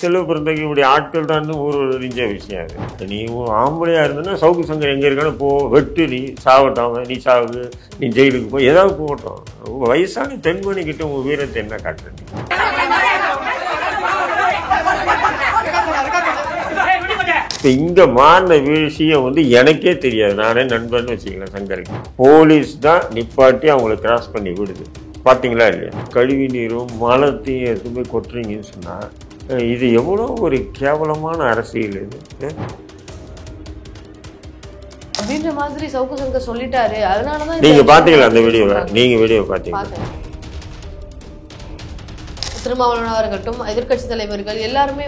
செல்வ பிறந்தக்கு இப்படி ஆட்கள் தான் ஊரறிஞ்ச விஷயம் அது. நீ ஆம்பளையாக இருந்ததுன்னா சவுக்கு சங்கர் எங்கே இருக்கான்னு போ, வெட்டு, நீ சாவட்டும், நீ சாவு, நீ ஜெயிலுக்கு போ, ஏதாவது போகட்டும். வயசான பெண்மணிக்கிட்ட உங்கள் வீரத்தை என்ன காட்டுறது? இப்போ இங்கே மாறின விஷயம் எனக்கே தெரியாது. நானே நண்பர்னு வச்சுக்கலாம் சங்கருக்கு. போலீஸ் தான் நிப்பாட்டி அவங்கள கிராஸ் பண்ணி விடுது. பார்த்தீங்களா இல்லையா? கழிவு நீரும் மலத்தையும் எதுவுமே கொட்டுறீங்கன்னு சொன்னால் இது எவ்வளோ ஒரு கேவலமான அரசியல் இது. அப்படின்ற மாதிரி சவுக்கு சங்கர் சொல்லிட்டாரு. அதனாலதான் நீங்க பாத்தீங்களா அந்த வீடியோவை? நீங்க வீடியோ பாத்தீங்களா? திருமாவளவனாக இருக்கட்டும், எதிர்கட்சி தலைவர்கள் எல்லாருமே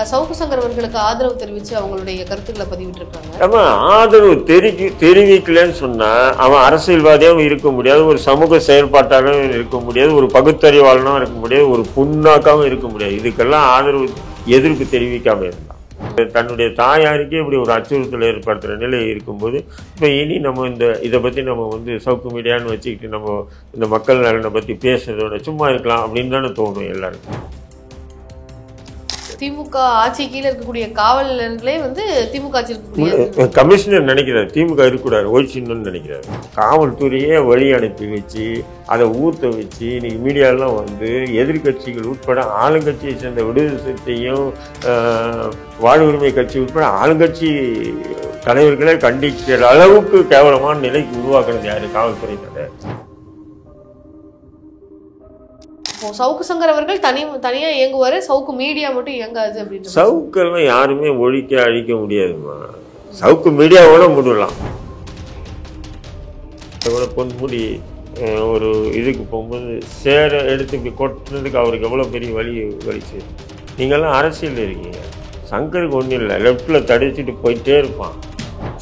சவுக்கு சங்கர் அவர்களுக்கு ஆதரவு தெரிவித்து அவங்களுடைய கருத்துக்களை பதிவிட்டிருக்காங்க. ஆமா, ஆதரவு தெரிவிக்கலன்னு சொன்னா அவன் அரசியல்வாதியாகவும் இருக்க முடியாது, ஒரு சமூக செயல்பாட்டாளரும் இருக்க முடியாது, ஒரு பகுத்தறிவாளனும் இருக்க முடியாது, ஒரு புண்ணாக்காவும் இருக்க முடியாது. இதுக்கெல்லாம் ஆதரவு எதிர்ப்பு தெரிவிக்காம இருந்தான். தன்னுடைய தாயாருக்கே இப்படி ஒரு அச்சுறுத்தல் ஏற்படுத்துகிற நிலை இருக்கும்போது இப்போ இனி நம்ம இதை பற்றி நம்ம சவுக்கு மீடியான்னு வச்சுக்கிட்டு நம்ம இந்த மக்கள் நலனை பற்றி பேசுறதோட சும்மா இருக்கலாம் அப்படின்னு தானே தோணும் எல்லாருக்கும். திமுக ஆட்சி கீழே இருக்கக்கூடிய காவலர்களே திமுக ஆட்சி இருக்கக்கூடிய கமிஷனர் நினைக்கிறாரு திமுக இருக்கக்கூடாது, ஒழிச்சிடணும்னு நினைக்கிறாரு. காவல்துறையே வழி அனுப்பி வச்சு அதை ஊற்ற வச்சு இன்னைக்கு மீடியாலாம் எதிர்கட்சிகள் உட்பட ஆளுங்கட்சியை சேர்ந்த விடுதலை சிறுத்தையும் வாழ்வுரிமை கட்சி உட்பட ஆளுங்கட்சி தலைவர்களே கண்டிக்கிற அளவுக்கு கேவலமான நிலைக்கு உருவாக்குறது யாரு? காவல்துறை தடை. சவுக்கு சங்கர் அவர்கள் தனியா இயங்குவாரு, சவுக்கு மீடியா மட்டும் இயங்காது அப்படின்னு. சவுக்கெல்லாம் யாருமே ஒழிக்க அழிக்க முடியாதுமா. சவுக்கு மீடியாவோட முடியலாம். பொன்முடி ஒரு இதுக்கு போகும்போது சேர எடுத்து இப்படி கொட்டினதுக்கு அவருக்கு எவ்வளோ பெரிய வலிச்சு. நீங்கள்லாம் அரசியல் இருக்கீங்க. சங்கருக்கு ஒன்றும் இல்லை, லெஃப்டில் தடிச்சுட்டு போயிட்டே இருப்பான்.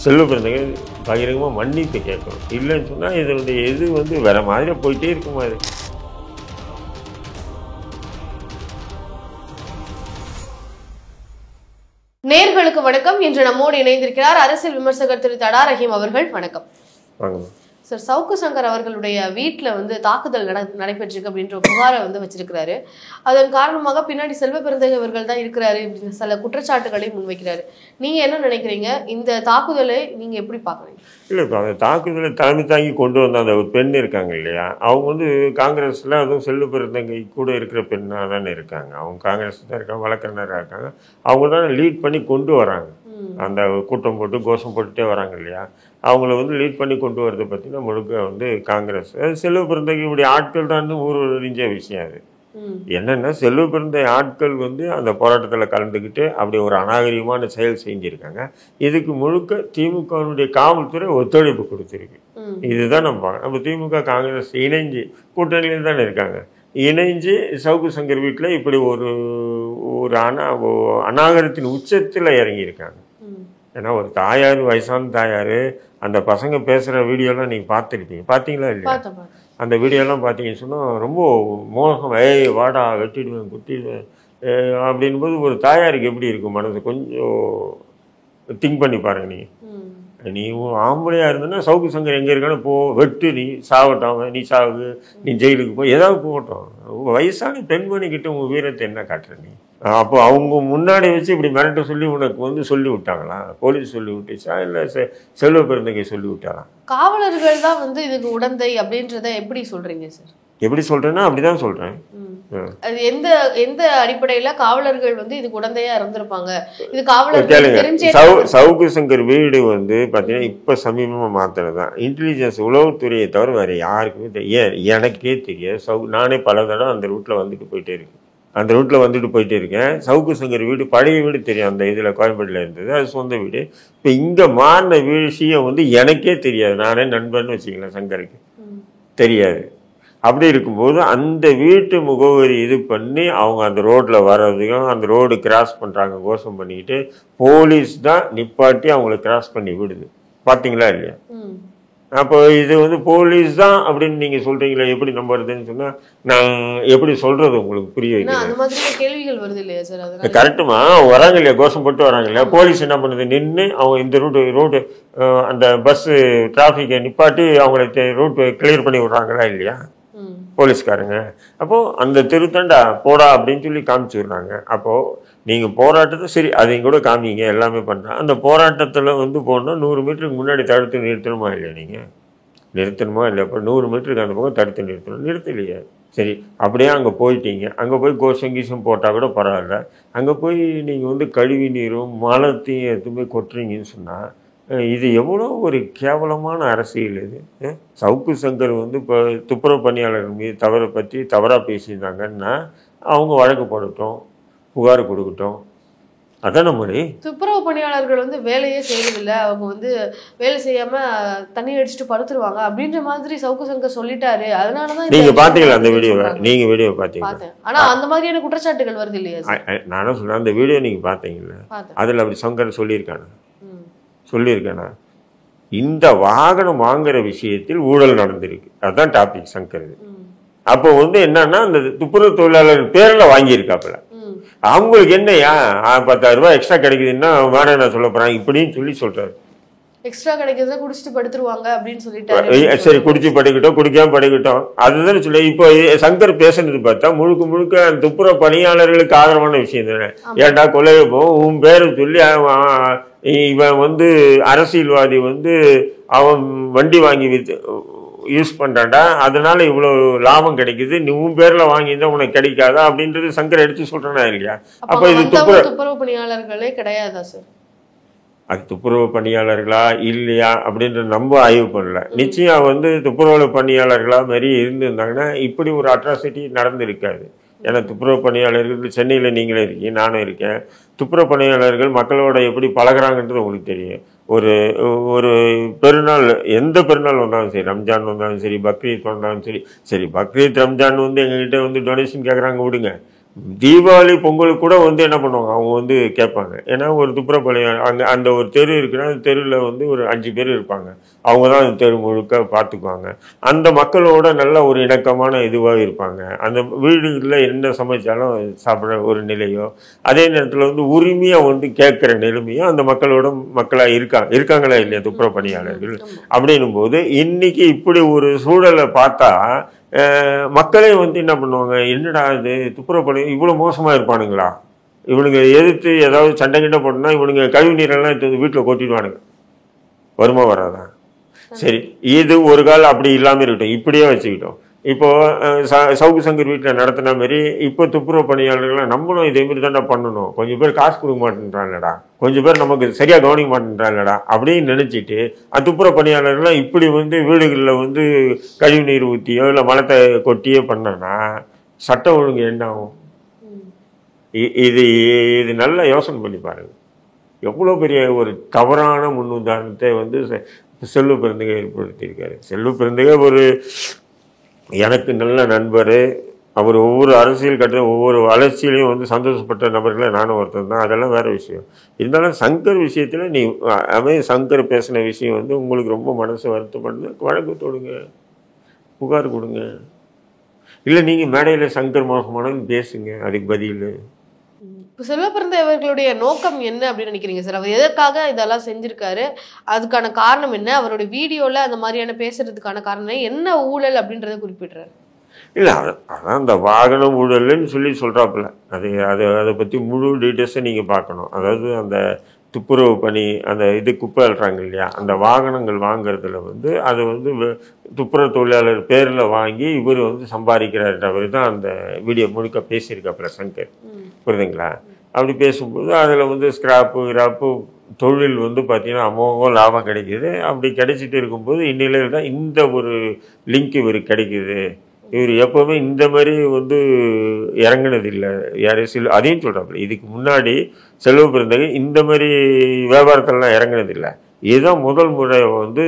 செல்வ பிறந்தங்க பகிரங்கமாக மன்னிப்பு கேட்கணும். இல்லைன்னு சொன்னால் இதனுடைய இது வேற மாதிரியாக போயிட்டே இருக்குமா? இது நேர்களுக்கு வணக்கம். இன்று நம்மோடு இணைந்திருக்கிறார் அரசியல் விமர்சகர் திரு தடா ரஹீம் அவர்கள். வணக்கம் சார். சவுக்கு சங்கர் அவர்களுடைய வீட்டில் தாக்குதல் நடைபெற்றிருக்கு அப்படின்ற புகாரை வச்சிருக்கிறாரு. அதன் காரணமாக பின்னாடி செல்வ பிறந்தகை அவர்கள் தான் இருக்கிறாரு அப்படின்னு சில குற்றச்சாட்டுகளை முன்வைக்கிறாரு. நீங்க என்ன நினைக்கிறீங்க? இந்த தாக்குதலை நீங்க எப்படி பாக்குறீங்க? இல்லை, இப்போ அந்த தாக்குதலை தலைமை தாங்கி கொண்டு வந்த அந்த ஒரு பெண் இருக்காங்க இல்லையா, அவங்க காங்கிரஸில் அதுவும் செல்வ பிறந்தகை கூட இருக்கிற பெண்ணாக தானே இருக்காங்க. அவங்க காங்கிரஸ் தான் இருக்காங்க, வழக்கறிஞராக இருக்காங்க. அவங்க தானே லீட் பண்ணி கொண்டு வராங்க. அந்த கூட்டம் போட்டு கோஷம் போட்டுட்டே வராங்க இல்லையா, அவங்கள லீட் பண்ணி கொண்டு வரதை பற்றினா முழுக்க காங்கிரஸ். செல்வ பிறந்தகை இப்படி ஆட்கள் தான் ஊரறிஞ்ச விஷயம் அது. என்னென்னா செல்வ பிறந்த ஆட்கள் அந்த போராட்டத்தில் கலந்துக்கிட்டு அப்படி ஒரு அநாகரிகமான செயல் செஞ்சுருக்காங்க. இதுக்கு முழுக்க திமுகவுடைய காவல்துறை ஒத்துழைப்பு கொடுத்துருக்கு. இதுதான் நம்ம திமுக காங்கிரஸ் இணைஞ்சு கூட்டணியில் தானே இருக்காங்க. இணைஞ்சு சவுக்கு சங்கர் வீட்டில் இப்படி ஒரு அநாகரத்தின் உச்சத்தில் இறங்கியிருக்காங்க. ஏன்னா ஒரு தாயார், வயசான தாயார், அந்த பசங்க பேசுகிற வீடியோலாம் நீங்கள் பார்த்துருப்பீங்க. பார்த்தீங்களா இல்லையா? அந்த வீடியோலாம் பார்த்தீங்கன்னு சொன்னால் ரொம்ப மோசம். வாடா வெட்டிடுவேன் குட்டிடுவேன் அப்படின்போது ஒரு தாயாருக்கு எப்படி இருக்கும் மனசு? கொஞ்சம் திங்க் பண்ணி பாருங்க. நீ ஆம்பளையாக இருந்ததுன்னா சவுக்கு சங்கர் எங்கே இருக்கான்னு போ, வெட்டு, நீ சாவட்டும், நீ சாவு, நீ ஜெயிலுக்கு போ, ஏதாவது போகட்டும். வயசான பெண்மணிக்கிட்ட உங்கள் வீரத்தை என்ன காட்டுற நீ? அப்போ அவங்க முன்னாடி வச்சு இப்படி மிரட்ட சொல்லி உனக்கு சொல்லி விட்டாங்களா? போலீஸ் சொல்லி விட்டுச்சா இல்லை செல்வ பிறந்தகை சொல்லி விட்டாரா? காவலர்கள் தான் இதுக்கு உடந்தை அப்படின்றத எப்படி சொல்றீங்க சார்? எப்படி சொல்றேன்னா அப்படிதான் சொல்றேன். அது எந்த அடிப்படையில காவலர்கள் இதுக்கு உடந்தையா இருந்திருப்பாங்க? இது காவலர்கள் சவுக்கு சங்கர் வீடு பாத்தீங்கன்னா இப்ப சமீபமா மாத்தினதான். இன்டெலிஜென்ஸ் உளவுத்துறையை தவிர வேற யாருக்குமே தெரியாது. எனக்கே தெரியாது. நானே பல தடவை அந்த ரூட்ல வந்துட்டு போயிட்டே இருக்கேன். சவுக்கு சங்கர் வீடு பழைய வீடு தெரியும். அந்த இதில் கோயம்பேட்டில் இருந்தது, அது சொந்த வீடு. இப்போ இங்கே மாறின விஷயம் எனக்கே தெரியாது. நானே நண்பர்னு வச்சுக்கலாம் சங்கருக்கு தெரியாது. அப்படி இருக்கும்போது அந்த வீட்டு முகவரி இது பண்ணி அவங்க அந்த ரோட்டில் வர்றதுக்கும் அந்த ரோடு கிராஸ் பண்ணுறாங்க கோஷம் பண்ணிக்கிட்டு போலீஸ் தான் நிப்பாட்டி அவங்கள கிராஸ் பண்ணி விடுது. பார்த்தீங்களா இல்லையா? அப்போ இது போலீஸ் தான் அப்படின்னு நீங்க சொல்றீங்களா? எப்படி நம்புறதுன்னு சொன்னா நான் எப்படி சொல்றது உங்களுக்கு புரிய வைக்கிறேன். கரெக்டுமா வராங்க இல்லையா, கோஷம் போட்டு வராங்க இல்லையா, போலீஸ் என்ன பண்ணுது? நின்று அவங்க இந்த ரோடு அந்த பஸ் டிராஃபிக்கை நிப்பாட்டி அவங்களை ரூட் கிளியர் பண்ணி விடுறாங்களா இல்லையா? போலீஸ்காரங்க. அப்போது அந்த திருத்தண்டா போடா அப்படின்னு சொல்லி காமிச்சுடுறாங்க. அப்போது நீங்கள் போராட்டத்தை சரி அதையும் கூட காமிங்க, எல்லாமே பண்ணுறேன். அந்த போராட்டத்தில் வந்து போனால் 100 மீட்டருக்கு முன்னாடி தடுத்து நிறுத்தணுமா இல்லையா? நீங்கள் நிறுத்தணுமா இல்லை? இப்போ 100 மீட்டருக்கு அந்த பக்கம் தடுத்து நிறுத்தணும், நிறுத்தலையே. சரி, அப்படியே அங்கே போயிட்டீங்க, அங்கே போய் கோஷம் கீசம் போட்டால் கூட பரவாயில்ல. அங்கே போய் நீங்கள் வந்து கழிவு நீரும் மலத்தையும் எதுவுமே கொட்டுறீங்கன்னு சொன்னால் இது எவ்வளோ ஒரு கேவலமான அரசியல் இது. சவுக்கு சங்கர் வந்து இப்போ துப்புரவு பணியாளர்கள் மீது தவறை பற்றி தவறாக பேசியிருந்தாங்கன்னா அவங்க வழக்கு போடட்டும், புகார் கொடுக்கட்டும். அதான் நம்மளே துப்புரவு பணியாளர்கள் வந்து வேலையே செய்யறதில்லை, அவங்க வந்து வேலை செய்யாம தண்ணி அடிச்சுட்டு படுத்துருவாங்க அப்படின்ற மாதிரி சவுக்கு சங்கர் சொல்லிட்டாரு. அதனாலதான் நீங்க பாத்தீங்களா அந்த வீடியோவை? நீங்க வீடியோ பாத்தீங்க? ஆனா அந்த மாதிரியான குற்றச்சாட்டுகள் வருது இல்லையா? நானும் சொல்றேன், அந்த வீடியோ நீங்க பாத்தீங்களா? அதுல அப்படி சங்கர் சொல்லியிருக்கானா? இந்த வாகனம் வாங்குற விஷயத்தில் ஊழல் நடந்திருக்கு, அதான் டாபிக் சங்கர். அப்போ வந்து என்னன்னா அந்த துப்புரவு தொழிலாளர் பேர்ல வாங்கியிருக்காப்புல. அவங்களுக்கு என்னையா 10,000 ரூபாய் எக்ஸ்ட்ரா கிடைக்குதுன்னா வேணாம் நான் சொல்ல போறேன் இப்படின்னு சொல்றாரு. எக்ஸ்ட்ரா கிடைக்கிறத குடிச்சிட்டு படுத்துருவாங்க அப்படின்னு சொல்லிட்டாரு. சரி, குடிச்சு படிக்கட்டும், குடிக்காம படிக்கட்டும், அதுதான் சொல்ல. இப்போ சங்கர் பேசுனது பார்த்தா முழுக்க முழுக்க துப்புரவு பணியாளர்களுக்கு ஆதரவான விஷயம் தானே. ஏன்டா கொலையை போகும் உன் பேரை சொல்லி இவன் வந்து அரசியல்வாதி வந்து அவன் வண்டி வாங்கி யூஸ் பண்றான்டா, அதனால இவ்வளவு லாபம் கிடைக்குது, நீ உன் பேர்ல வாங்கியிருந்தா உனக்கு கிடைக்காதா அப்படின்றது சங்கர் எடுத்து சொல்றேனா இல்லையா? அப்ப இது துப்புரவு பணியாளர்களே கிடையாதா சார்? அது துப்புரவு பணியாளர்களா இல்லையா அப்படின்ற நம்ம ஆய்வு பண்ணல. நிச்சயம் வந்து துப்புரவு பணியாளர்களா மாதிரி இருந்திருந்தாங்கன்னா இப்படி ஒரு அட்ராசிட்டி நடந்திருக்காது. ஏன்னா துப்புரவு பணியாளர்கள் சென்னையில் நீங்களே இருக்கீங்க, நானும் இருக்கேன். துப்புரவு பணியாளர்கள் மக்களோட எப்படி பழகிறாங்கன்றது உங்களுக்கு தெரியும். ஒரு ஒரு பெருநாள், எந்த பெருநாள் வந்தாலும் சரி, ரம்ஜான் வந்தாலும் சரி, பக்ரீத் வந்தாலும் சரி பக்ரீத் ரம்ஜான் வந்து எங்ககிட்ட வந்து டொனேஷன் கேட்குறாங்க விடுங்க. தீபாவளி பொங்கலுக்கு கூட வந்து என்ன பண்ணுவாங்க, அவங்க வந்து கேட்பாங்க. ஏன்னா ஒரு துப்புரவு பணியாளர் அங்கே அந்த ஒரு தெரு இருக்குன்னா அந்த தெருவில் வந்து ஒரு 5 பேர் இருப்பாங்க, அவங்க தான் அந்த தெரு முழுக்க பார்த்துக்குவாங்க. அந்த மக்களோட நல்ல ஒரு இணக்கமான இதுவாக இருப்பாங்க. அந்த வீடுகளில் என்ன சமைச்சாலும் சாப்பிட்ற ஒரு நிலையோ, அதே நேரத்தில் வந்து உரிமையாக வந்து கேட்குற நிலைமையோ அந்த மக்களாக இருக்காங்களா இல்லையா துப்புரவு பணியாளர்கள்? அப்படின்னும் போது இன்னைக்கு இப்படி ஒரு சூழலை பார்த்தா மக்களே வந்து என்ன பண்ணுவாங்க, என்னடா இது துப்புரவு பணி இவ்வளோ மோசமாக இருப்பானுங்களா, இவனுங்க எதிர்த்து ஏதாவது சண்டை கிட்ட போட்டோம்னா இவனுங்க கழிவு நீரெல்லாம் எடுத்து வீட்டில் கொட்டிடுவானுங்க, வருமா வராதா? சரி, இது ஒரு கால் அப்படி இல்லாமல் இருக்கட்டும், இப்படியே வச்சுக்கிட்டோம். இப்போ சவுக்கு சங்கர் வீட்டில் நடத்தின மாதிரி இப்போ துப்புரவு பணியாளர்கள்லாம் நம்மளும் இதே மாதிரி தானே பண்ணணும். கொஞ்சம் பேர் காசு கொடுக்க மாட்டேன்றாங்கடா, கொஞ்சம் பேர் நமக்கு சரியாக கவனிக்க மாட்டேன்றாங்கடா அப்படின்னு நினச்சிட்டு அந்த துப்புரவு பணியாளர்கள்லாம் இப்படி வந்து வீடுகளில் வந்து கழிவு நீர் ஊற்றியோ இல்லை மலத்தை கொட்டியோ பண்ணோன்னா சட்டம் ஒழுங்கு என்ன ஆகும்? இது நல்லா யோசனை பண்ணி பாருங்க. எவ்வளோ பெரிய ஒரு தவறான முன்னுதாரணத்தை வந்து செல்வ பெருந்தகை ஏற்படுத்தியிருக்காரு. செல்வ பெருந்தகை ஒரு எனக்கு நல்ல நண்பர். அவர் ஒவ்வொரு அரசியல் ஒவ்வொரு வளர்ச்சியிலையும் வந்து சந்தோஷப்பட்ட நபர்களை நானும் ஒருத்தர் தான், அதெல்லாம் வேறு விஷயம். இருந்தாலும் சங்கர் விஷயத்தில் சங்கர் பேசின விஷயம் வந்து உங்களுக்கு ரொம்ப மனசு வருத்தப்படுது, வழக்கு தொடுங்க, புகார் கொடுங்க. இல்லை நீங்கள் மேடையில் சங்கர் மோசமானது பேசுங்க, அதுக்கு பதில். இப்போ செல்வப்பிறந்தகை அவர்களுடைய நோக்கம் என்ன அப்படின்னு நினைக்கிறீங்க சார்? அவர் எதற்காக இதெல்லாம் செஞ்சிருக்காரு, அதுக்கான காரணம் என்ன, அவருடைய வீடியோவில் அந்த மாதிரியான பேசுறதுக்கான காரணம் என்ன, ஊழல் அப்படின்றத குறிப்பிடுறாரு? இல்லை, அதான் அந்த வாகன ஊழல்னு சொல்கிறாப்புல. அதை பற்றி முழு டீட்டெயில்ஸை நீங்கள் பார்க்கணும். அதாவது அந்த துப்புரவு பணி அந்த குப்பை அள்ளுறாங்க இல்லையா, அந்த வாகனங்கள் வாங்குறதுல வந்து அது வந்து துப்புரவு தொழிலாளர் பேரில் வாங்கி இவர் வந்து சம்பாதிக்கிறார் தான் அந்த வீடியோ முழுக்க பேசியிருக்காப்புல சங்கர், புரியுதுங்களா? அப்படி பேசும்போது அதில் வந்து ஸ்கிராப்பு தொழில் வந்து பார்த்தீங்கன்னா அமோக லாபம் கிடைக்கிது. அப்படி கிடைச்சிட்டு இருக்கும்போது இந்நிலையில் தான் இந்த ஒரு லிங்க் இவருக்கு கிடைக்கிது. இவர் எப்போவுமே இந்த மாதிரி வந்து இறங்கினது இல்லை யாரையும் அதையும் சொல்கிறாப்புல. இதுக்கு முன்னாடி செல்வ பெருந்தகை இந்த மாதிரி வியாபாரத்திலலாம் இறங்கினது இல்லை. இதுதான் முதல் முறை வந்து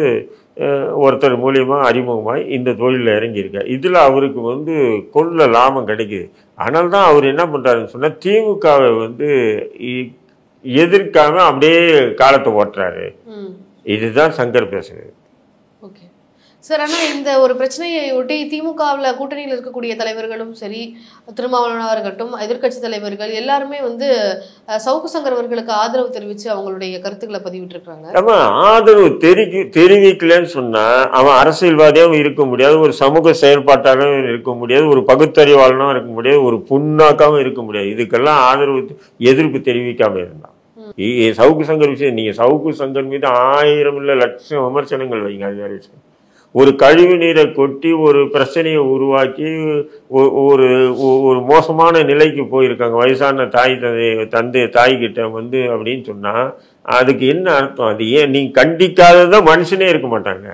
ஒருத்தர் மூலியமாக அறிமுகமாய் இந்த தொழிலில் இறங்கியிருக்கார். இதில் அவருக்கு வந்து கொள்ள லாபம் கிடைக்குது. ஆனால் தான் அவர் என்ன பண்ணுறாருன்னு சொன்னால் திமுகவை வந்து எதிர்க்காம அப்படியே காலத்தை ஓட்டுறாரு. இதுதான் சங்கர் பேசுறது. ஓகே சார், ஆனால் இந்த ஒரு பிரச்சனையை ஒட்டி திமுகவில் கூட்டணியில் இருக்கக்கூடிய தலைவர்களும் சரி, திருமாவளவனாக இருக்கட்டும், எதிர்க்கட்சி தலைவர்கள் எல்லாருமே வந்து சவுக்கு சங்கர் அவர்களுக்கு ஆதரவு தெரிவித்து அவங்களுடைய கருத்துக்களை பதிவிட்டிருக்காங்க. ஆமாம், ஆதரவு தெரிவிக்கலன்னு சொன்னால் அவன் அரசியல்வாதியாகவும் இருக்க முடியாது, ஒரு சமூக செயல்பாட்டாகவும் இருக்க முடியாது, ஒரு பகுத்தறிவாளனாகவும் இருக்க முடியாது, ஒரு புண்ணாக்காகவும் இருக்க முடியாது. இதுக்கெல்லாம் ஆதரவு எதிர்ப்பு தெரிவிக்காமல் இருந்தான். சவுக்கு சங்கர் விஷயம், நீங்கள் சவுக்கு சங்கர் மீது 1000 இல்லை லட்சம் விமர்சனங்கள் வைங்க, அது வேறு விஷயம். ஒரு கழிவு நீரை கொட்டி ஒரு பிரச்சனையை உருவாக்கி ஒரு ஒரு மோசமான நிலைக்கு போயிருக்காங்க வயசான தாய்கிட்ட வந்து அப்படின்னு சொன்னா அதுக்கு என்ன அர்த்தம்? அது ஏன் நீங்க கண்டிக்காததான் மனுஷனே இருக்க மாட்டாங்க.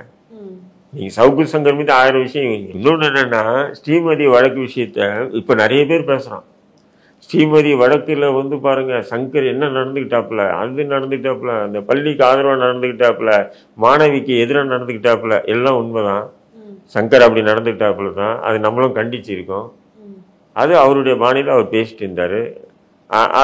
நீங்க சவுக்கு சங்கர் மீது 1000 விஷயம். இன்னொன்னு என்னன்னா, ஸ்ரீமதி வழக்கு விஷயத்த இப்ப நிறைய பேர் பேசுறான். ஸ்ரீமதி வழக்குல வந்து பாருங்க, சங்கர் என்ன நடந்துக்கிட்டாப்புல, அது நடந்துக்கிட்டாப்புல, அந்த பள்ளிக்கு ஆதரவாக நடந்துக்கிட்டாப்புல, மாணவிக்கு எதிராக நடந்துக்கிட்டாப்புல, எல்லாம் உண்மைதான். சங்கர் அப்படி நடந்துக்கிட்டாப்புல தான், அது நம்மளும் கண்டிச்சிருக்கோம். அது அவருடைய பாணியில் அவர் பேசிட்டு இருந்தாரு.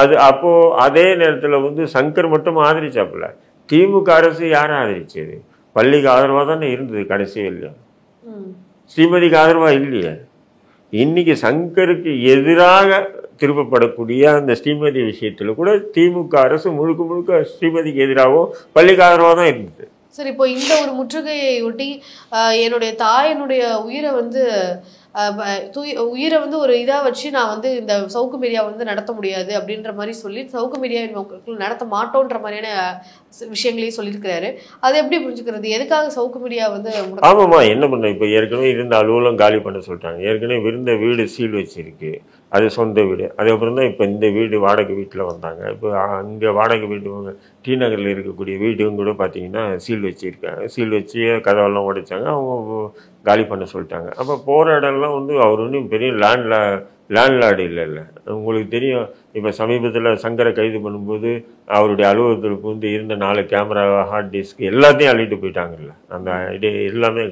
அது அப்போ அதே நேரத்தில் வந்து சங்கர் மட்டும் ஆதரிச்சாப்புல. திமுக அரசு யாரும் ஆதரிச்சது? பள்ளிக்கு ஆதரவாக தானே இருந்தது கடைசியும் இல்லையா? ஸ்ரீமதிக்கு ஆதரவாக இல்லையே. இன்னைக்கு சங்கருக்கு எதிராக திருப்பப்படக்கூடிய அந்த ஸ்ரீமதி விஷயத்துல கூட திமுக அரசு முழுக்க முழுக்க ஸ்ரீமதிக்கு எதிராகவும் பள்ளிக்கு ஆதரவாக தான் இருந்தது. சரி, இப்போ இந்த ஒரு முற்றுகையை ஒட்டி என்னுடைய தாயினுடைய உயிரை வந்து ஒரு இதாக வச்சு நான் வந்து இந்த சவுக்கு மீடியா வந்து நடத்த முடியாது அப்படின்ற மாதிரி சொல்லி சவுக்கு மீடியாவின் நடத்த மாட்டோன்ற மாதிரியான விஷயங்களையும் சொல்லியிருக்கிறாரு. அதை எப்படி புரிஞ்சுக்கிறது? எதுக்காக சவுக்கு மீடியா வந்து? ஆமாம்மா, என்ன பண்ண, இப்போ ஏற்கனவே இருந்த அலுவலம் காலி பண்ண சொல்லிட்டாங்க. ஏற்கனவே இருந்த வீடு சீல் வச்சிருக்கு, அது சொந்த வீடு. அதுக்கப்புறம் தான் இப்போ இந்த வீடு வாடகை வீட்டில் வந்தாங்க. இப்போ அங்கே வாடகை வீடு டி நகரில் இருக்கக்கூடிய வீடும் கூட பார்த்தீங்கன்னா சீல் வச்சுருக்காங்க. சீல் வச்சு கதவெல்லாம் உடைச்சாங்க, அவங்க காலி பண்ண சொல்லிட்டாங்க. அப்போ போகிற இடம்லாம் வந்து அவர் ஒன்றும் பெரிய லேண்ட்லார்டு இல்லை. உங்களுக்கு தெரியும், இப்போ சமீபத்தில் சங்கரை கைது பண்ணும்போது அவருடைய அலுவலகத்திற்கு வந்து இருந்த 4 கேமரா, ஹார்ட் டிஸ்க் எல்லாத்தையும் அள்ளிட்டு போயிட்டாங்கல்ல. அந்த எல்லாமே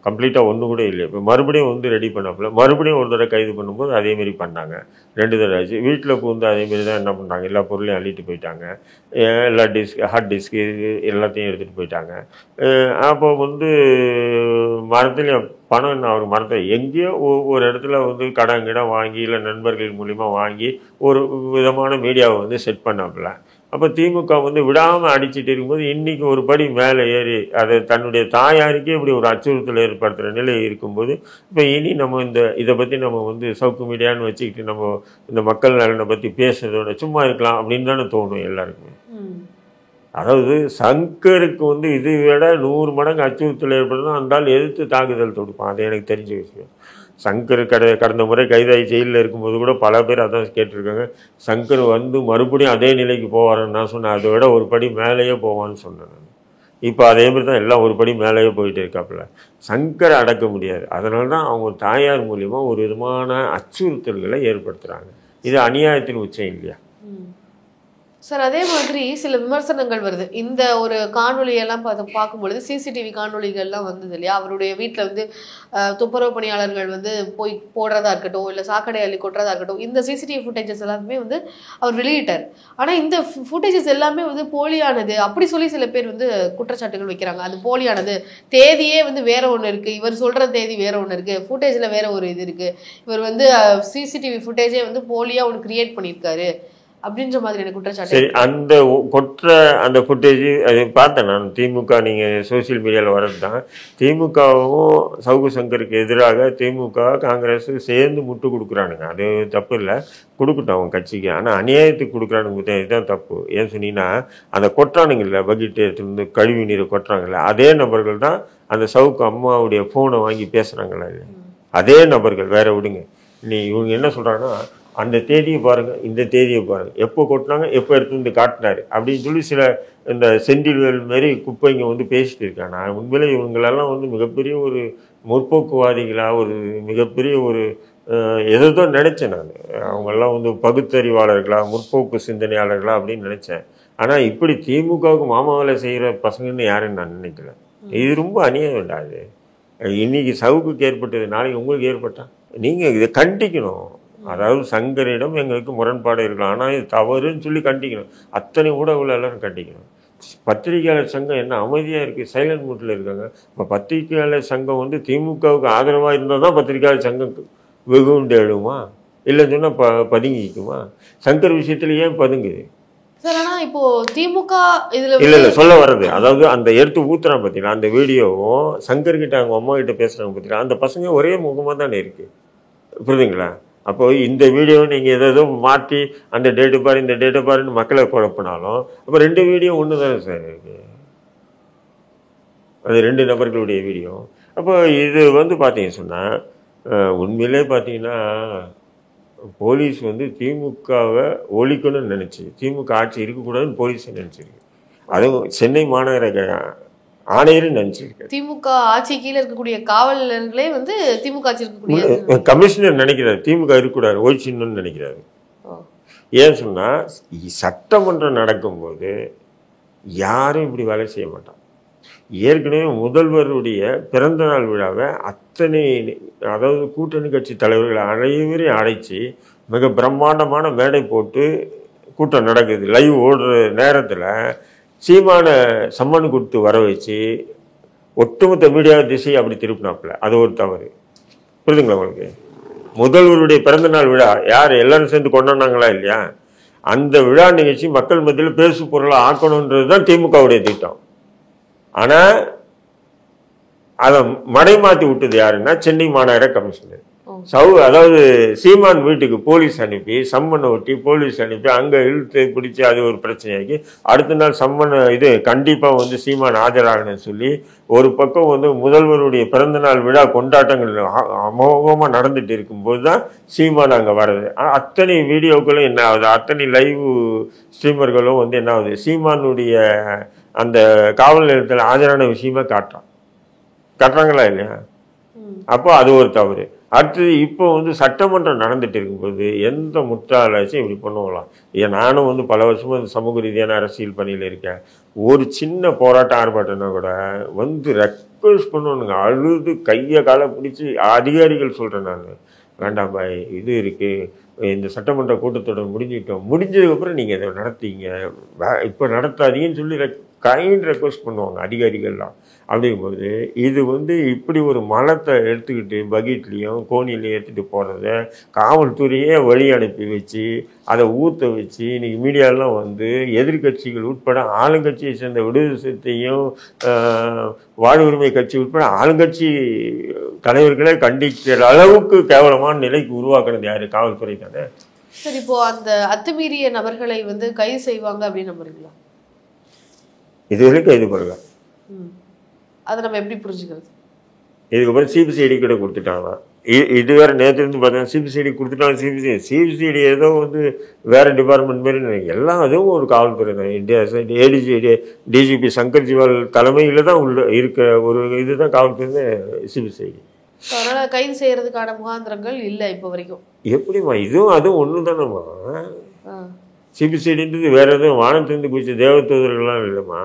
கம்ப்ளீட்டாக ஒன்று கூட இல்லை. இப்போ மறுபடியும் வந்து ரெடி பண்ணப்பல மறுபடியும் ஒரு தடவை கைது பண்ணும்போது அதேமாரி பண்ணாங்க. 2 தடவை ஆச்சு. வீட்டில் வந்து அதேமாரி தான் என்ன பண்ணாங்க, எல்லா பொருளையும் அள்ளிட்டு போயிட்டாங்க. எல்லா ஹார்ட் டிஸ்க்கு எல்லாத்தையும் எடுத்துகிட்டு போயிட்டாங்க. அப்போ வந்து மரத்துலேயும் பணம் அவர் மரத்தை எங்கேயோ ஒரு இடத்துல வந்து கடன் வாங்கி இல்லை நண்பர்கள் மூலிமா வாங்கி ஒரு விதமான மீடியாவை வந்து செட் பண்ணாப்புல. அப்போ திமுக வந்து விடாமல் அடிச்சுட்டு இருக்கும்போது இன்றைக்கி ஒரு படி மேலே ஏறி அதை தன்னுடைய தாயாருக்கே இப்படி ஒரு அச்சுறுத்தல் ஏற்படுத்துகிற நிலை இருக்கும்போது இப்போ இனி நம்ம இதை பற்றி நம்ம வந்து சவுக்கு மீடியான்னு வச்சுக்கிட்டு நம்ம இந்த மக்கள் நலனை பற்றி பேசுறதோட சும்மா இருக்கலாம் அப்படின்னு தானே தோணும் எல்லாருக்குமே. அதாவது சங்கருக்கு வந்து இதை விட 100 மடங்கு அச்சுறுத்தல் ஏற்படுதும் அந்தால் எதிர்த்து தாக்குதல் தொடுப்பான். அது எனக்கு தெரிஞ்ச விஷயம். சங்கர் கடந்த முறை கைதாகி ஜெயிலில் இருக்கும்போது கூட பல பேர் அதான் கேட்டிருக்காங்க, சங்கர் வந்து மறுபடியும் அதே நிலைக்கு போவாருன்னு நான் சொன்னேன். அதை விட ஒரு படி மேலேயே போவான்னு சொன்னேன் நான். இப்போ அதே மாதிரி தான் எல்லாம் ஒரு படி மேலேயே போயிட்டு இருக்காப்புல. சங்கரை அடக்க முடியாது. அதனால தான் அவங்க தாயார் மூலியமாக ஒரு விதமான அச்சுறுத்தல்களை ஏற்படுத்துகிறாங்க. இது அநியாயத்தின் உச்சம் இல்லையா? சார், அதே மாதிரி சில விமர்சனங்கள் வருது. இந்த ஒரு காணொலியெல்லாம் பார்க்கும்பொழுது சிசிடிவி காணொலிகள்லாம் வந்தது இல்லையா? அவருடைய வீட்டில் வந்து துப்புரவு பணியாளர்கள் வந்து போய் போடுறதா இருக்கட்டும், இல்லை சாக்கடை அள்ளி கொட்டுறதா இருக்கட்டும், இந்த சிசிடிவி ஃபுட்டேஜஸ் எல்லாமே வந்து அவர் வெளியிட்டார். ஆனால் இந்த ஃபுட்டேஜஸ் எல்லாமே வந்து போலியானது அப்படி சொல்லி சில பேர் வந்து குற்றச்சாட்டுகள் வைக்கிறாங்க. அது போலியானது, தேதியே வந்து வேற ஒன்று இருக்குது, இவர் சொல்கிற தேதி வேற ஒன்று இருக்குது, ஃபுட்டேஜில் வேற ஒரு இது இருக்குது, இவர் வந்து சிசிடிவி ஃபுட்டேஜே வந்து போலியாக ஒன்று கிரியேட் பண்ணியிருக்காரு அப்படின்ற மாதிரியான குற்றச்சாட்டு. சரி, அந்த கொற்ற அந்த ஃபுட்டேஜ் அதை பார்த்தேன் நான். திமுக நீங்கள் சோசியல் மீடியாவில் வர்றது தான். திமுகவும் சவுக்கு சங்கருக்கு எதிராக திமுக காங்கிரஸ் சேர்ந்து முட்டு கொடுக்குறானுங்க. அது தப்பு இல்லை, கொடுக்கட்டும் அவங்க கட்சிக்கு. ஆனால் அநியாயத்துக்கு கொடுக்குறானுங்க, இதுதான் தப்பு. ஏன் சொன்னீங்கன்னா, அந்த கொட்டுறானுங்கல்ல, பக்கெட்டு எடுத்துருந்து கழிவு நீரை கொட்டுறாங்கல்ல, அதே நபர்கள் தான் அந்த சவுக்கு அம்மாவுடைய ஃபோனை வாங்கி பேசுகிறாங்களா, அதே நபர்கள். வேற விடுங்க. இவங்க என்ன சொல்கிறாங்கன்னா, அந்த தேதியை பாருங்கள், இந்த தேதியை பாருங்கள், எப்போ கொட்டினாங்க, எப்போ எடுத்து வந்து காட்டினாரு அப்படின்னு சொல்லி சில இந்த செந்தில்வேல் மாரி குப்பைங்க வந்து பேசிட்டு இருக்காங்க. நான் உண்மையிலே இவங்களெல்லாம் வந்து மிகப்பெரிய ஒரு முற்போக்குவாதிகளாக, ஒரு மிகப்பெரிய ஒரு எதோ நினச்சேன் நான். அவங்கெல்லாம் வந்து பகுத்தறிவாளர்களா, முற்போக்கு சிந்தனையாளர்களா அப்படின்னு நினச்சேன். ஆனால் இப்படி திமுகவுக்கு மாமாவில செய்கிற பசங்கன்னு யாருன்னு நான் நினைக்கல. இது ரொம்ப அநியாயம் வேண்டாது. இன்னைக்கு சவுக்குக்கு ஏற்பட்டது, நாளைக்கு உங்களுக்கு ஏற்பட்டா நீங்கள் இதை கண்டிக்கணும். அதாவது சங்கரிடம் எங்களுக்கு முரண்பாடு இருக்கலாம், ஆனால் இது தவறுன்னு சொல்லி கண்டிக்கணும். அத்தனை ஊடகங்கள் எல்லாரும் கண்டிக்கணும். பத்திரிகையாளர் சங்கம் என்ன அமைதியாக இருக்குது, சைலண்ட் மூட்டில் இருக்காங்க. இப்போ பத்திரிகையாளர் சங்கம் வந்து திமுகவுக்கு ஆதரவாக இருந்தால் தான் பத்திரிகையாளர் சங்கம் வெகுண்டு எழுமா, இல்லைன்னு சொன்னால் பதுங்கிக்குமா? சங்கர் விஷயத்துல ஏன் பதுங்குது? சார் ஆனால் இப்போ திமுக இதுல இல்லை சொல்ல வர்றது, அதாவது அந்த எடுத்து ஊத்துறான் பார்த்தீங்களா, அந்த வீடியோவும் சங்கர்கிட்ட அவங்க அம்மா கிட்ட பேசுகிறாங்க பார்த்தீங்களா, அந்த பசங்க ஒரே முகமாக தானே இருக்குது. புரியுதுங்களா? அப்போ இந்த வீடியோ நீங்கள் எதோ மாற்றி அந்த டேட்டு பாரு இந்த டேட்டை பாருன்னு மக்களை குழப்பினாலும் அப்போ 2 வீடியோ ஒன்று தானே சார் இருக்கு, அது 2 நபர்களுடைய வீடியோ. அப்போ இது வந்து பார்த்தீங்க சொன்னால் உண்மையிலே பார்த்தீங்கன்னா போலீஸ் வந்து திமுகவை ஒழிக்கணும்னு நினச்சி, திமுக ஆட்சி இருக்கக்கூடாதுன்னு போலீஸ் நினச்சிருக்கு. அதுவும் சென்னை மாநகர ஆணையரும் நினைச்சிருக்காரு. திமுக ஆட்சி கீழே இருக்கக்கூடிய காவலர்களே வந்து திமுக ஆட்சி இருக்கக்கூடிய கமிஷனர் நினைக்கிறாரு திமுக இருக்கக்கூடாது, ஒழிச்சிடணும்னு நினைக்கிறாரு. ஏன் சொன்னா சட்டமன்றம் நடக்கும்போது யாரும் இப்படி வேலை செய்ய மாட்டான். ஏற்கனவே முதல்வருடைய பிறந்த நாள் விழாவை அத்தனை, அதாவது கூட்டணி கட்சி தலைவர்களை அனைவரையும் அழைச்சி மிக பிரம்மாண்டமான மேடை போட்டு கூட்டம் நடக்குது. லைவ் ஓடுற நேரத்தில் சீமான சம்மன் கொடுத்து வர வச்சு ஒட்டுமொத்த மீடியா திசை அப்படி திருப்பினாப்புல. அது ஒரு தவறு. புரியுதுங்களா உங்களுக்கு? முதல்வருடைய பிறந்த நாள் விழா யார் எல்லாரும் சேர்ந்து கொண்டாடினாங்களா இல்லையா? அந்த விழா நிகழ்ச்சி மக்கள் மத்தியில் பேசு பொருளாக ஆக்கணுன்றது தான் திமுகவுடைய திட்டம். ஆனால் அதை மடைமாற்றி விட்டது யாருன்னா சென்னை மாநகர கமிஷனர். அதாவது சீமான் வீட்டுக்கு போலீஸ் அனுப்பி சம்மனை ஒட்டி போலீஸ் அனுப்பி அங்கே இழுத்து பிடிச்சி அது ஒரு பிரச்சனையாக்கி அடுத்த நாள் சம்மனை இது கண்டிப்பாக வந்து சீமான் ஆஜராகணும்னு சொல்லி ஒரு பக்கம் வந்து முதல்வருடைய பிறந்தநாள் விழா கொண்டாட்டங்கள் அமோகமாக நடந்துட்டு இருக்கும்போது தான் சீமான் அங்கே வர்றது. அத்தனை வீடியோக்களும் என்ன ஆகுது, அத்தனை லைவ் ஸ்ட்ரீமர்களும் வந்து என்ன ஆகுது, சீமானுடைய அந்த காவல் நிலையத்தில் ஆஜரான விஷயமா காட்டுறாங்களா இல்லையா? அப்போ அது ஒரு தவறு. அடுத்தது இப்போ வந்து சட்டமன்றம் நடந்துட்டு இருக்கும்போது எந்த முட்டாளாச்சும் இப்படி பண்ணுவாங்களாம். ஏன் நானும் வந்து பல வருஷமாக இந்த சமூக ரீதியான அரசியல் பணியில் இருக்கேன். ஒரு சின்ன போராட்டம் ஆர்ப்பாட்டம்னா கூட வந்து ரெக்வஸ்ட் பண்ணுவானுங்க, அழுது கையை காலை பிடிச்சி அதிகாரிகள் சொல்கிறேன் நான், வேண்டாம் பாய் இது இருக்குது, இந்த சட்டமன்ற கூட்டத்தொடர் முடிஞ்சதுக்கப்புறம் நீங்கள் இதை நடத்தீங்க, இப்போ நடத்தாதீங்கன்னு சொல்லி கைண்ட் ரெக்வஸ்ட் பண்ணுவாங்க அதிகாரிகள்லாம். அப்படிங்கும்போது இது வந்து இப்படி ஒரு மலத்தை எடுத்துக்கிட்டு பக்கெட்லேயும் கோணிலையும் எடுத்துகிட்டு போகிறத காவல்துறையே வழி அனுப்பி வச்சு அதை ஊற்ற வச்சு இன்றைக்கி மீடியாலாம் வந்து எதிர்கட்சிகள் உட்பட ஆளுங்கட்சியை சேர்ந்த விடுதலை சிறுத்தையும் வாழ்வுரிமை கட்சி உட்பட ஆளுங்கட்சி தலைவர்களே கண்டிக்கிற அளவுக்கு கேவலமான நிலைக்கு உருவாக்குனது யாரு? காவல்துறை தானே. சரி, இப்போ அந்த அத்துமீறிய நபர்களை வந்து கைது செய்வாங்க அப்படின்னு நம்புறீங்களா? இதுவரைக்கும் கைது பண்ணலாம். அதை நம்ம எப்படி புரிஞ்சுக்கிறது? இதுக்கப்புறம் சிபிசிஐடி கிட்ட கொடுத்துட்டாங்க. இது வேற நேற்று இருந்து பார்த்தீங்கன்னா சிபிசிஐடி கொடுத்துட்டாங்க. சிபிசிஐடி ஏதோ வந்து வேற டிபார்ட்மெண்ட் மாதிரி எல்லாம் அதுவும் ஒரு காவல்துறை தான். இந்தியா டிஜிபி சங்கர் ஜிவால் தலைமையில் தான் உள்ள இருக்க ஒரு இதுதான் காவல்துறை சிபிசிஐடி. அதனால கைது செய்யறதுக்கான முகாந்திரங்கள் இல்லை இப்போ வரைக்கும். எப்படிமா இதுவும் அதுவும் ஒன்று தானேம்மா. சிபிசிஐடின்றது வேற எதுவும் வானத்திலிருந்து குதிச்ச தேவதூதர்கள்லாம் இல்லைம்மா.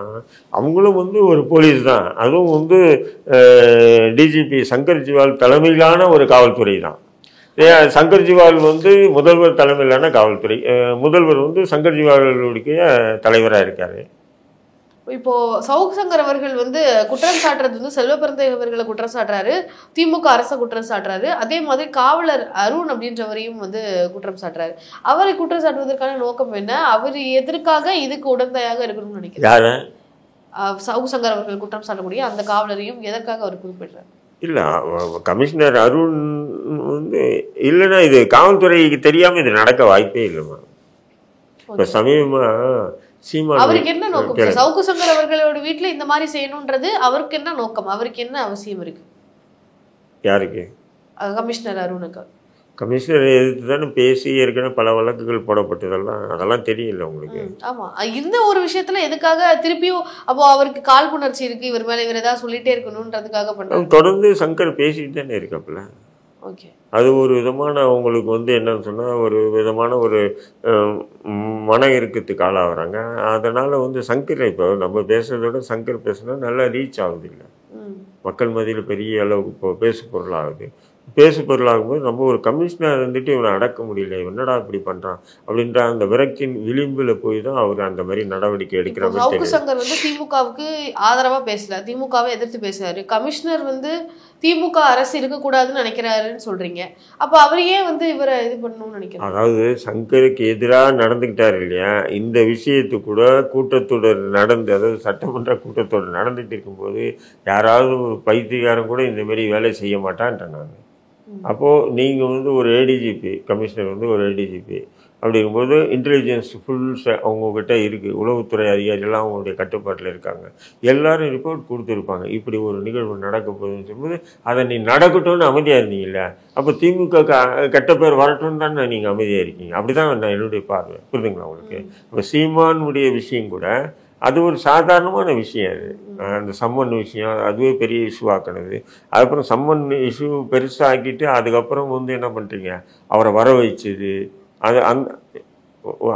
அவங்களும் வந்து ஒரு போலீஸ் தான். அதுவும் வந்து டிஜிபி சங்கர் ஜிவால் தலைமையிலான ஒரு காவல்துறை தான். சங்கர் ஜிவால் வந்து முதல்வர் தலைமையிலான காவல்துறை. முதல்வர் வந்து சங்கர் ஜிவாலுடைய தலைவராக இருக்காரு. இப்போ சவுக் சங்கர் அவர்கள் வந்து குற்றம் சாட்டுறது வந்து செல்வ பிறந்தவர்களை குற்றம் சாட்டுறாரு, திமுக அரசை குற்றம் சாட்டுறாரு. அதே மாதிரி காவலர் அருண் அப்படின்றவரையும் வந்து குற்றம் சாட்டுறாரு. அவரை குற்றம் சாட்டுவதற்கான நோக்கம் என்ன? அவர் எதற்காக இதுக்கு உடந்தையாக இருக்கணும்னு நினைக்கிறாரு? சவுக் சங்கர் அவர்கள் குற்றம் சாட்டக்கூடிய அந்த காவலரையும் எதற்காக அவர் குறிப்பிடுறாரு? இல்லை, கமிஷனர் அருண் வந்து இல்லைன்னா இது காவல்துறைக்கு தெரியாமல் இது நடக்க வாய்ப்பே இல்லைம்மா. இப்போ சமீபமாக அவருக்கு என்ன நோக்கம்? சவுக்கு சங்கர் அவர்களோட வீட்டுல இந்த மாதிரி செய்யணும்ன்றது அவருக்கு என்ன நோக்கம்? அவருக்கு என்ன அவசியம் இருக்கு? யாருக்கு? கமிஷனர் அருணுக்கு. கமிஷனர் எதிர்த்து தானே பேசி ஏற்கனவே பல வழக்குகள் போடப்பட்டதெல்லாம் அதெல்லாம் தெரியல உங்களுக்கு. ஆமா, இந்த ஒரு விஷயத்துல எதுக்காக திருப்பியும் அப்போ அவருக்கு காழ்ப்புணர்ச்சி இருக்கு, இவர் மேல இவர் ஏதாவது சொல்லிட்டே இருக்கணும்ன்றதுக்காக பண்றாங்க. தொடர்ந்து சங்கர் பேசிட்டு தானே இருக்காப்புல. அது ஒரு விதமான உங்களுக்கு வந்து என்னன்னு சொன்னால் ஒரு விதமான ஒரு மன இறுக்கத்துக்கு ஆளாகிறாங்க. அதனால் வந்து சங்கரை இப்போ நம்ம பேசுறதோட சங்கர் பேசுனா நல்லா ரீச் ஆகுது இல்லை, மக்கள் மத்தியில் பெரிய அளவுக்கு இப்போ பேசு பொருளாகுது. பேசு பொருளாகும்போது நம்ம ஒரு கமிஷனர் இருந்துட்டு இவனை அடக்க முடியல, என்னடா இப்படி பண்ணுறான் அப்படின்ற அந்த விரக்தியின் விளிம்பில் போய் தான் அவர் அந்த மாதிரி நடவடிக்கை எடுக்கிற மாதிரி. சவுக்கு சங்கர் வந்து திமுகவுக்கு ஆதரவாக பேசல, திமுகவை எதிர்த்து பேசுறாரு. கமிஷனர் வந்து திமுக அரசு இருக்கக்கூடாதுன்னு நினைக்கிறாருன்னு சொல்றீங்க. அப்போ அவரையே வந்து இவரை இது பண்ணணும்னு நினைக்கிறேன். அதாவது சங்கருக்கு எதிராக நடந்துக்கிட்டாரு இல்லையா, இந்த விஷயத்து கூட கூட்டத்தொடர் நடந்து, அதாவது சட்டமன்ற கூட்டத்தொடர் நடந்துட்டு இருக்கும்போது யாராவது ஒரு பைத்தியக்காரன் கூட இந்த மாதிரி வேலை செய்ய மாட்டான்ட்டேன் நான். அப்போது நீங்கள் வந்து ஒரு ஏடிஜிபி, கமிஷனர் வந்து ஒரு ஏடிஜிபி அப்படிங்கும்போது இன்டெலிஜென்ஸ் அவங்கக்கிட்ட இருக்குது, உளவுத்துறை அதிகாரிகள்லாம் அவங்களுடைய கட்டுப்பாட்டில் இருக்காங்க, எல்லாரும் ரிப்போர்ட் கொடுத்துருப்பாங்க இப்படி ஒரு நிகழ்வு நடக்க போகுதுன்னு சொல்லும்போது அதை நீ நடக்கட்டும்னு அமைதியாக இருந்தீங்கல்ல, அப்போ திமுக கெட்ட பேர் வரட்டும்னு தான் நீங்கள் அமைதியாக இருக்கீங்க. அப்படி தான் நான் என்னுடைய பார்வை, புரிதுங்களா உங்களுக்கு? இப்போ சீமானுடைய விஷயம் கூட அது ஒரு சாதாரணமான விஷயம். அது அந்த சம்மன் விஷயம் அதுவே பெரிய இஷ்யூ ஆக்கினது. அதுக்கப்புறம் சம்மன் இஷ்யூ பெருசாக ஆக்கிட்டு அதுக்கப்புறம் வந்து என்ன பண்ணுறீங்க, அவரை வர வச்சது. அது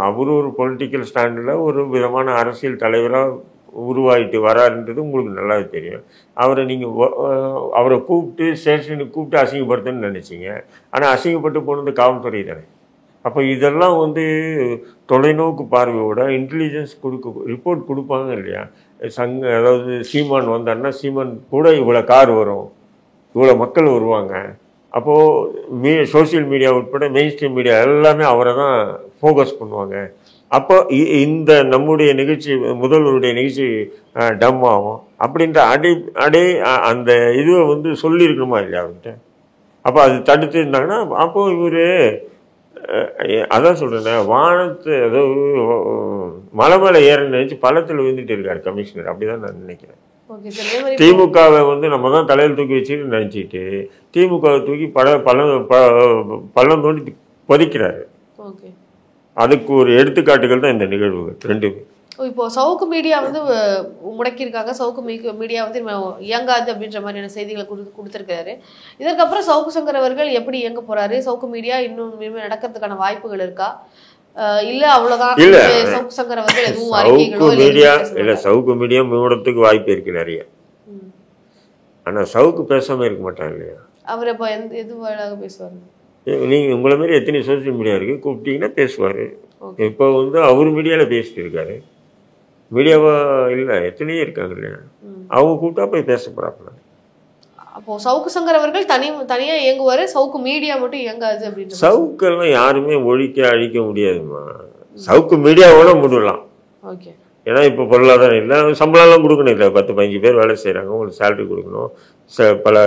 அவர் ஒரு பொலிட்டிக்கல் ஸ்டாண்டில் ஒரு விதமான அரசியல் தலைவராக உருவாகிட்டு வராருன்றது உங்களுக்கு நல்லாவே தெரியும். அவரை கூப்பிட்டு ஸ்டேஷனுக்கு கூப்பிட்டு அசிங்கப்படுத்தணும்னு நினச்சிங்க. ஆனால் அசிங்கப்பட்டு போனது காவல்துறை தானே. அப்போ இதெல்லாம் வந்து தொலைநோக்கு பார்வையோட இன்டெலிஜென்ஸ் ரிப்போர்ட் கொடுப்பாங்க இல்லையா. அதாவது சீமான் வந்தாருன்னா சீமான் கூட இவ்வளோ கார் வரும், இவ்வளோ மக்கள் வருவாங்க. அப்போது சோசியல் மீடியா உட்பட மெயின் ஸ்ட்ரீம் மீடியா எல்லாமே அவரை தான் ஃபோக்கஸ் பண்ணுவாங்க. அப்போ இந்த நம்முடைய நிகழ்ச்சி, முதல்வருடைய நிகழ்ச்சி டம் ஆகும் அப்படின்ற அந்த இதுவை வந்து சொல்லியிருக்கணுமா இல்லையா அவர்கிட்ட. அப்போ அது தடுத்து இருந்தாங்கன்னா அப்போது இவர் அதான் சொல்கிறேன், வானத்து அதாவது மலை மேலே ஏற நினைச்சு பள்ளத்தில் விழுந்துட்டு இருக்காரு கமிஷனர். அப்படிதான் நான் நினைக்கிறேன். திமுகவை வந்து நம்ம தான் தலையில் தூக்கி வச்சுட்டு நினச்சிட்டு திமுகவை தூக்கி பள்ளம் தோண்டி பொதிக்கிறாரு. அதுக்கு ஒரு எடுத்துக்காட்டுகள் தான் இந்த நிகழ்வுகள் ரெண்டுமே. இப்போ சவுக்கு மீடியா வந்து முடக்கியிருக்காங்க, சவுக்கு மீடியா வந்து இயங்காது அப்படின்ற மாதிரியான செய்திகளை கொடுத்துருக்காரு. இதற்கப்புறம் சவுக்கு சங்கர் அவர்கள் எப்படி இயங்க போறாரு? சவுக்கு மீடியா இன்னும் நடக்கிறதுக்கான வாய்ப்புகள் இருக்கா? இல்ல அவ்வளவுதான் இல்ல சவுக்கு சங்கர் அவர்கள் எதுவும் சவுக்கு மீடியா மூடத்துக்கு வாய்ப்பு இருக்கு நிறைய. ஆனா சவுக்கு பேசாம இருக்க மாட்டாங்க இல்லையா. அவர் இப்ப எதுவாக பேசுவாரு? நீங்க உங்களை மாதிரி எத்தனை சோசியல் மீடியா இருக்கு, கூப்பிட்டீங்கன்னா பேசுவாரு. இப்போ வந்து அவர் மீடியால பேசிட்டு இருக்காரு, மீடியாவா இல்லை எத்தனையோ இருக்காங்க இல்லையா, அவங்க கூப்பிட்டா போய் பேச போறாங்க. அப்போ சவுக்கு சங்கர் அவர்கள் தனியா இயங்குவாரு, சவுக்கு மீடியா மட்டும் இயங்காது அப்படின்னு. சவுக்கெல்லாம் யாருமே அழிக்க முடியாதுமா. சவுக்கு மீடியாவோட முடியலாம். ஓகே. ஏன்னா இப்போ பொருளாதாரம் இல்லை, சம்பளம்லாம் கொடுக்கணும் இல்லை, 10-15 பேர் வேலை செய்கிறாங்க, உங்களுக்கு சேலரி கொடுக்கணும். பல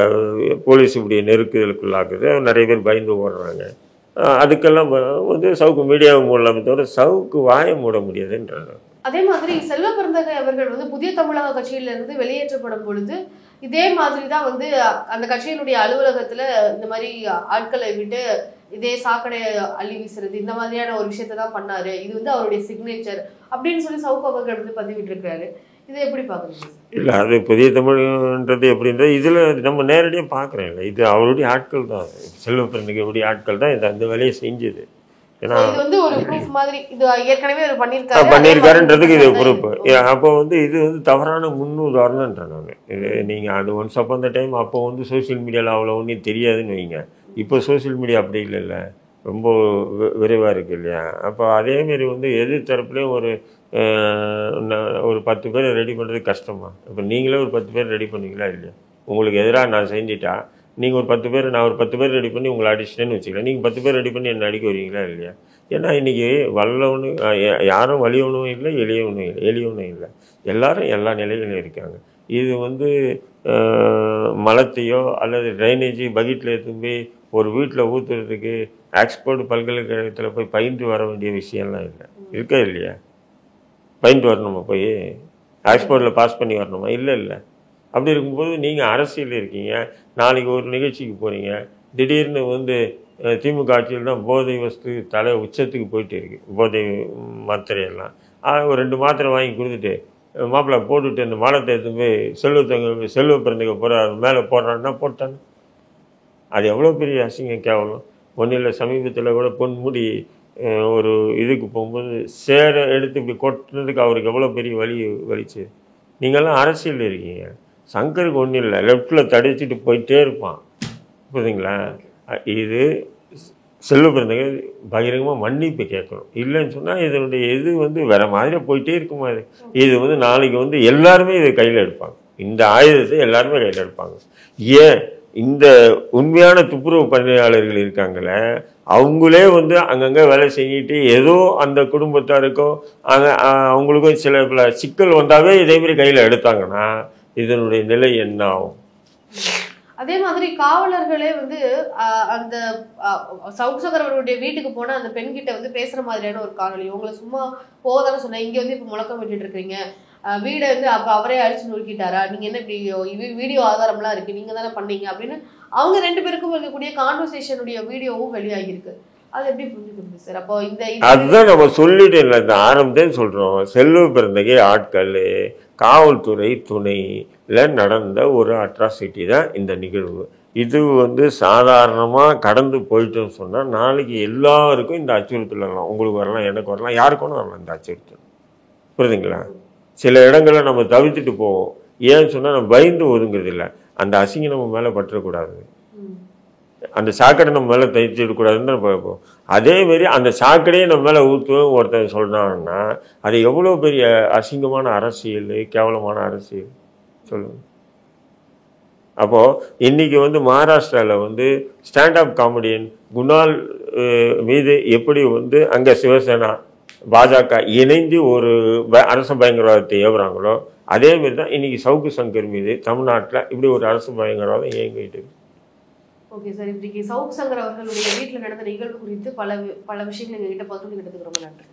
போலீஸ் இப்படி நெருக்குதலுக்குள்ளாக்குது, நிறைய பேர் பயந்து ஓடுறாங்க. அதுக்கெல்லாம் வந்து சவுக்கு மீடியாவை மூடலாமே தவிர சவுக்கு வாயை மூட முடியாதுன்றாங்க. அதே மாதிரி செல்வ பெருந்தகை அவர்கள் வந்து புதிய தமிழக கட்சியிலிருந்து வெளியேற்றப்படும் பொழுது இதே மாதிரி தான் வந்து அந்த கட்சியினுடைய அலுவலகத்துல இந்த மாதிரி ஆட்களை விட்டு இதே சாக்கடை அள்ளி வீசுறது இந்த மாதிரியான ஒரு விஷயத்தை தான் பண்ணாரு, இது வந்து அவருடைய சிக்னேச்சர் அப்படின்னு சொல்லி சவுக்கு அவர்கள் வந்து பதிவிட்டு இருக்காரு. இதை எப்படி பாக்குறீங்க? இல்லை, அது புதிய தமிழ்ன்றது எப்படின்றது இதில் நம்ம நேரடியாக பார்க்குறேன். இல்லை, இது அவருடைய ஆட்கள் தான், செல்வ பெருந்தகையுடைய ஆட்கள் தான் அந்த வேலையை செஞ்சது. ஏன்னா இது வந்து ஒரு ப்ரூஃப் மாதிரி, இது ஏற்கனவே அவர் பண்ணியிருக்காருன்றதுக்கு இது ப்ரூஃப். அப்போ வந்து இது வந்து தவறான முன்னுதாரணன்றேன் நான். இது நீங்கள் அது ஒன்ஸ் அப்போ அந்த டைம் அப்போ வந்து சோசியல் மீடியாவில் அவ்வளோ ஒன்றும் தெரியாதுன்னு வைங்க. இப்போ சோசியல் மீடியா அப்படி இல்லைல்ல, ரொம்ப விரைவாக இருக்குது இல்லையா. அப்போ அதேமாரி வந்து எதிர் தரப்புலேயும் ஒரு 10 பேர் ரெடி பண்ணுறது கஷ்டமா. இப்போ நீங்களே ஒரு 10 பேர் ரெடி பண்ணுவீங்களா இல்லையா? உங்களுக்கு எதிராக நான் செஞ்சுட்டா நீங்கள் ஒரு 10 பேர், நான் ஒரு 10 பேர் ரெடி பண்ணி உங்களை அடிச்சிட்டேன்னு வச்சுக்கலாம். நீங்கள் 10 பேர் ரெடி பண்ணி என்னை அடிக்க வருவீங்களா இல்லையா? ஏன்னா இன்றைக்கி வல்லவனும் யாரும் வலியவனும் இல்லை, எளியவனும் இல்லை, எல்லாரும் எல்லா நிலையிலும் இருக்காங்க. இது வந்து மலத்தையோ அல்லது ட்ரைனேஜ் பக்கெட்டில் எடுத்துன்னு போய் ஒரு வீட்டில் ஊற்றுறதுக்கு ஆக்ஸ்போர்ட் பல்கலைக்கழகத்தில் போய் பயின்று வர வேண்டிய விஷயம்லாம் இல்லை, இருக்கா இல்லையா? பயின்று வரணுமா, போய் ஆக்ஸ்போர்ட்டில் பாஸ் பண்ணி வரணுமா? இல்லை. அப்படி இருக்கும்போது நீங்கள் அரசியல் இருக்கீங்க, நாளைக்கு ஒரு நிகழ்ச்சிக்கு போகிறீங்க, திடீர்னு வந்து திமுக ஆட்சியில் தான் போதை வஸ்து தலை உச்சத்துக்கு போயிட்டு இருக்குது, போதை மாத்திரையெல்லாம். ஒரு 2 மாத்திரை வாங்கி கொடுத்துட்டு மாப்பிள்ளை போட்டுட்டு அந்த மாலத்தை எடுத்து போய் செல்வ பிறந்தக மேலே போடுறான்னா போட்டான்னு அது எவ்வளோ பெரிய அசிங்கம், கேவலம். ஒன்றும் இல்லை, சமீபத்தில் கூட பொன்முடி ஒரு இதுக்கு போகும்போது சேரை எடுத்து இப்படி கொட்டுறதுக்கு அவருக்கு எவ்வளோ பெரிய வலிச்சு. நீங்கள்லாம் அரசியல் இருக்கீங்க. சங்கருக்கு ஒன்றும் இல்லை, லெஃப்டில் தடிச்சிட்டு போயிட்டே இருப்பான், புரியுதுங்களா? இது செல்வ பிறந்தகை பகிரங்கமாக மன்னிப்பு கேட்கணும். இல்லைன்னு சொன்னால் இதனுடைய இது வந்து வேற மாதிரியே போயிட்டே இருக்குமா? இது வந்து நாளைக்கு வந்து எல்லாருமே இதை கையில் எடுப்பாங்க. இந்த ஆயுதத்தை எல்லாருமே கையில் எடுப்பாங்க. ஏன் இந்த உண்மையான துப்புரவு பணியாளர்கள் இருக்காங்களே, அவங்களே வந்து அங்கங்கே வேலை செஞ்சுட்டு ஏதோ அந்த குடும்பத்தாருக்கோ அவங்களுக்கும் சில பல சிக்கல் வந்தாவே இதேமாரி கையில் எடுத்தாங்கன்னா இதனுடைய நிலை என்ன ஆகும்? அதே மாதிரி காவலர்களே வந்து அந்த சவுக்கு சங்கர் அவருடைய வீட்டுக்கு போனா அந்த பெண்கிட்ட வந்து பேசுற மாதிரியான ஒரு காணொலி, உங்களை சும்மா போதானே சொன்னேன், இங்க வந்து இப்ப முழக்கம் விட்டுட்டு இருக்கீங்க, வீடை வந்து அப்ப அவரே அழிச்சு நொறுக்கிட்டாரா, நீங்க என்ன இப்படி வீடியோ ஆதாரம்லாம் இருக்கு, நீங்க தானே பண்ணீங்க அப்படின்னு அவங்க 2 பேருக்கும் இருக்கக்கூடிய கான்வர்சேஷனுடைய வீடியோவும் வெளியாகிருக்கு. அது எப்படி புரிஞ்சுக்கிறது சார்? அப்போ அதுதான் நம்ம சொல்லிட்டு இல்லை, இந்த ஆரம்பத்தே சொல்றோம். செல்வ பிறந்தகை ஆட்கள் காவல்துறை துணையில் நடந்த ஒரு அட்ராசிட்டி தான் இந்த நிகழ்வு. இது வந்து சாதாரணமாக கடந்து போயிட்டோன்னு சொன்னால் நாளைக்கு எல்லாருக்கும் இந்த அச்சுறுத்தல் வரலாம். உங்களுக்கு வரலாம், எனக்கு வரலாம், யாருக்கும் வரலாம் இந்த அச்சுறுத்தல். புரியுதுங்களா? சில இடங்களில் நம்ம தவிர்த்துட்டு போவோம். ஏன்னு சொன்னால் நம்ம பயந்து ஒதுங்கிறது இல்லை. அந்த அசிங்கம் நம்ம மேலே பற்றக்கூடாது, அந்த சாக்கடை நம்ம மேலே தைச்சிடக்கூடாதுன்னு நம்ம பார்ப்போம். அதேமாரி அந்த சாக்கடையே நம்ம மேலே ஊற்றுவோம் ஒருத்தர் சொல்கிறாங்கன்னா அது எவ்வளோ பெரிய அசிங்கமான அரசியல், கேவலமான அரசியல் சொல்லுங்க. அப்போது இன்றைக்கி வந்து மகாராஷ்டிராவில் வந்து ஸ்டாண்டப் காமெடியன் குணால் மீது எப்படி வந்து அங்கே சிவசேனா பாஜக இணைந்து ஒரு அரசு பயங்கரவாதத்தை ஏவுறாங்களோ அதேமாரி தான் இன்றைக்கி சவுக்கு சங்கர் மீது தமிழ்நாட்டில் இப்படி ஒரு அரசு பயங்கரவாதம் இயங்கிட்டு. ஓகே சார், இப்படிக்கு சவுக்கு சங்கர் அவர்களுடைய வீட்டில் நடந்த நிகழ்வு குறித்து பல விஷயங்கள் எங்ககிட்ட பகிர்ந்துக்கிட்டதுக்கு ரொம்ப நன்றி.